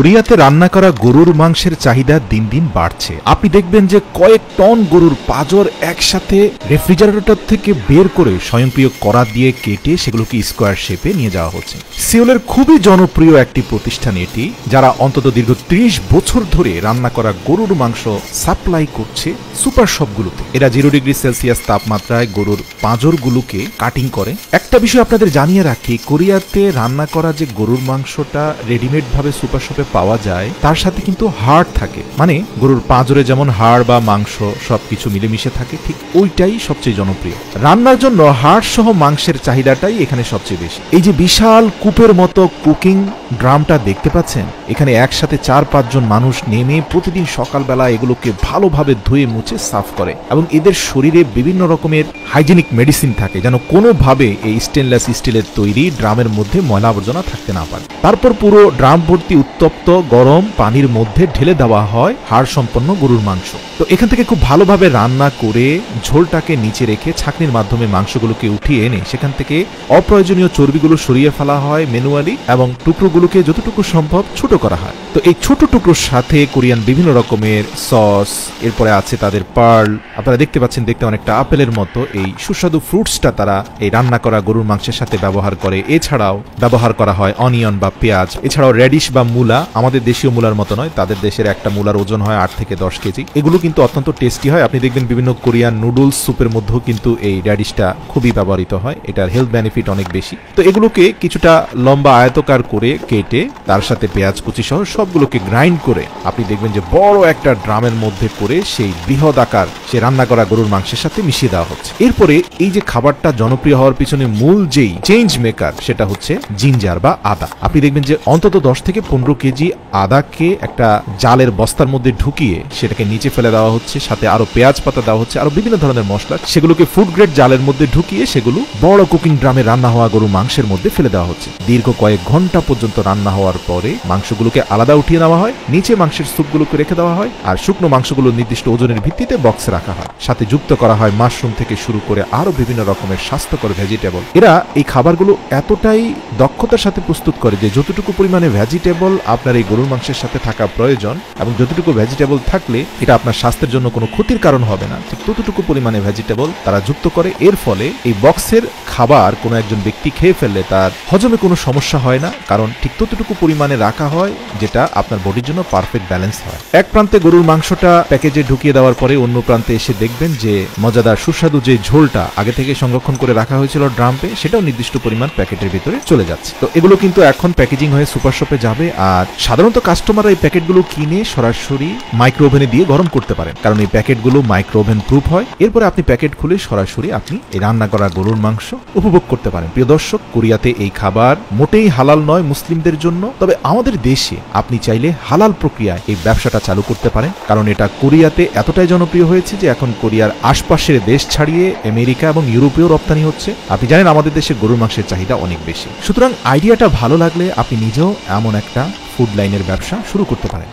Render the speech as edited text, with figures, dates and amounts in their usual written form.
কোরিয়াতে রান্না করা গরুর মাংসের চাহিদা দিন দিন বাড়ছে। আপনি দেখবেন যে কয়েক টন গরুর পাঁজর একসাথে রেফ্রিজারেটর থেকে বের করে স্বয়ংক্রিয় কড়া দিয়ে কেটে সেগুলোকে স্কোয়ার শেপে নিয়ে যাওয়া হচ্ছে। সিওলের খুবই জনপ্রিয় একটি প্রতিষ্ঠান এটি, যারা অন্তত দীর্ঘ ৩০ বছর ধরে রান্না করা গরুর মাংস সাপ্লাই করছে সুপার শপগুলোতে। এরা 0 ডিগ্রি সেলসিয়াস তাপমাত্রায় গরুর পাঁজরগুলোকে কাটিং করে। একটা বিষয় আপনাদের জানিয়ে রাখি, কোরিয়াতে রান্না করা যে গরুর মাংসটা রেডিমেড ভাবে সুপার শপে পাওয়া যায় তার সাথে কিন্তু হাড় থাকে, মানে গরুর পাঁজরে যেমন হাড় বা মাংস সবকিছু মিলেমিশে থাকে, ঠিক ওইটাই সবচেয়ে জনপ্রিয়। রান্নার জন্য হাড় সহ মাংসের চাহিদাটাই এখানে সবচেয়ে বেশি। এই যে বিশাল কূপের মতো কুকিং ড্রামটা দেখতে পাচ্ছেন, এখানে একসাথে 4-5 জন মানুষ নেমে প্রতিদিন সকালবেলা এগুলোকে ভালোভাবে ধুয়ে মুছে সাফ করে, এবং এদের শরীরে বিভিন্ন রকমের হাইজেনিক মেডিসিন থাকে যেন কোনোভাবে এই স্টেনলেস স্টিলের তৈরি ড্রামের মধ্যে ময়লা আবর্জনা থাকতে না পারে। তারপর পুরো ড্রাম ভর্তি উত্তপ্ত গরম পানির মধ্যে ঢেলে দেওয়া হয় হাড় সম্পন্ন গরুর মাংস। তো এখান থেকে খুব ভালোভাবে রান্না করে ঝোলটাকে নিচে রেখে ছাঁকনির মাধ্যমে মাংসগুলোকে উঠিয়ে এনে সেখান থেকে অপ্রয়োজনীয় চর্বিগুলো সরিয়ে ফেলা হয় ম্যানুয়ালি, এবং টুকরোগুলোকে যতটুকু সম্ভব ছোট করা হয়। তো এই ছোট টুকরোর সাথে কোরিয়ান বিভিন্ন রকমের সস, এরপরে আছে তাদের পার্ল, আপনারা দেখতে পাচ্ছেন দেখতে অনেকটা আপেলের মতো এই সুস্বাদু ফ্রুটসটা তারা এই রান্না করা গরুর মাংসের সাথে ব্যবহার করে। এছাড়াও ব্যবহার করা হয় অনিয়ন বা পেঁয়াজ, এছাড়াও রেডিশ বা মূলা। আমাদের দেশীয় মূলার মতো নয়, তাদের দেশের একটা মূলার ওজন হয় 8 থেকে 10 কেজি। এগুলো কিন্তু অত্যন্ত টেস্টি হয়। আপনি দেখবেন বিভিন্ন কোরিয়ান নুডলস স্যুপের মধ্যেও কিন্তু এই রেডিশটা খুবই ব্যবহৃত হয়, এটার হেলথ বেনিফিট অনেক বেশি। তো এগুলোকে কিছুটা লম্বা আয়তকার করে কেটে তার সাথে পেঁয়াজ কুচি সহ সবগুলোকে গ্রাইন্ড করে আপনি দেখবেন যে বড় একটা ড্রামের মধ্যে করে সেই বৃহৎ আকার সে রান্না করা গরুর মাংসের সাথে মিশিয়ে দেওয়া হচ্ছে। এরপরে এই যে খাবারটা জনপ্রিয় হওয়ার পিছনে মূল যেই চেঞ্জ মেকার সেটা হচ্ছে জিঞ্জার বা আদা। আপনি দেখবেন যে অন্তত 10 থেকে 15 কেজি আদাকে একটা জালের বস্তার মধ্যে ঢুকিয়ে সেটাকে নিচে ফেলে দেওয়া হচ্ছে, সাথে আরো পেঁয়াজ পাতা দেওয়া হচ্ছে, আরো বিভিন্ন ধরনের মশলা, সেগুলোকে ফুড গ্রেড জালের মধ্যে ঢুকিয়ে সেগুলো বড় কুকিং ড্রামে রান্না হওয়া গরু মাংসের মধ্যে ফেলে দেওয়া হচ্ছে। দীর্ঘ কয়েক ঘন্টা পর্যন্ত রান্না হওয়ার পরে মাংসগুলোকে আলাদা উঠিয়ে নেওয়া হয়, নিচে মাংসের স্যুপগুলোকে রেখে দেওয়া হয়, আর শুকনো মাংসগুলো নির্দিষ্ট ওজনের ভিত্তিতে বক্সে রাখা হয়। সাথে যুক্ত করা হয় মাশরুম থেকে শুরু করে আরো বিভিন্ন রকমের স্বাস্থ্যকর ভেজিটেবল। এরা এই খাবারগুলো এতটাই দক্ষতার সাথে প্রস্তুত করে যে যতটুকু পরিমাণে ভেজিটেবল আপনার এই গরুর মাংসের সাথে থাকা প্রয়োজন, এবং যতটুকু ভেজিটেবল থাকলে এটা আপনার স্বাস্থ্যের জন্য কোনো ক্ষতির কারণ হবে না, ঠিক ততটুকু পরিমাণে ভেজিটেবল তারা যুক্ত করে। এর ফলে এই বক্সের খাবার কোনো একজন ব্যক্তি খেয়ে ফেললে তার হজমে কোনো সমস্যা হয় না, কারণ ঠিক ততটুকু পরিমাণে রাখা হয় যেটা আপনার বডির জন্য পারফেক্ট ব্যালেন্স হয়। এক প্রান্তে গরুর মাংসটা প্যাকেজে ঢুকিয়ে দেওয়ার পরে অন্য প্রান্তে এসে দেখবেন যে মজাদার সুস্বাদু যে ঝোলটা আগে থেকে সংরক্ষণ করে রাখা হয়েছিল ড্রামে, সেটাও নির্দিষ্ট পরিমাণ প্যাকেটের ভিতরে চলে যাচ্ছে। তো এগুলো কিন্তু এখন প্যাকেজিং হয়ে সুপার শপে যাবে, আর সাধারণত কাস্টমাররা এই প্যাকেটগুলো কিনে সরাসরি মাইক্রো ওভেনে দিয়ে গরম করতে পারেন, কারণ এই প্যাকেটগুলো মাইক্রো ওভেন প্রুফ হয়। এরপরে আপনি প্যাকেট খুলে সরাসরি আপনি এই রান্না করা গরুর মাংস উপভোগ করতে পারেন। প্রিয় দর্শক, কোরিয়াতে এই খাবার মোটেই হালাল নয় মুসলিমদের জন্য, তবে আমাদের দেশে আপনি চাইলে হালাল প্রক্রিয়ায় এই ব্যবসাটা চালু করতে পারেন, কারণ এটা কোরিয়াতে এতটাই জনপ্রিয় হয়েছে যে এখন কোরিয়ার আশপাশের দেশ ছাড়িয়ে আমেরিকা এবং ইউরোপেও রপ্তানি হচ্ছে। আপনি জানেন আমাদের দেশে গরুর মাংসের চাহিদা অনেক বেশি। সুতরাং আইডিয়াটা ভালো লাগলে আপনি নিজেও এমন একটা ফুড লাইনের ব্যবসা শুরু করতে পারেন।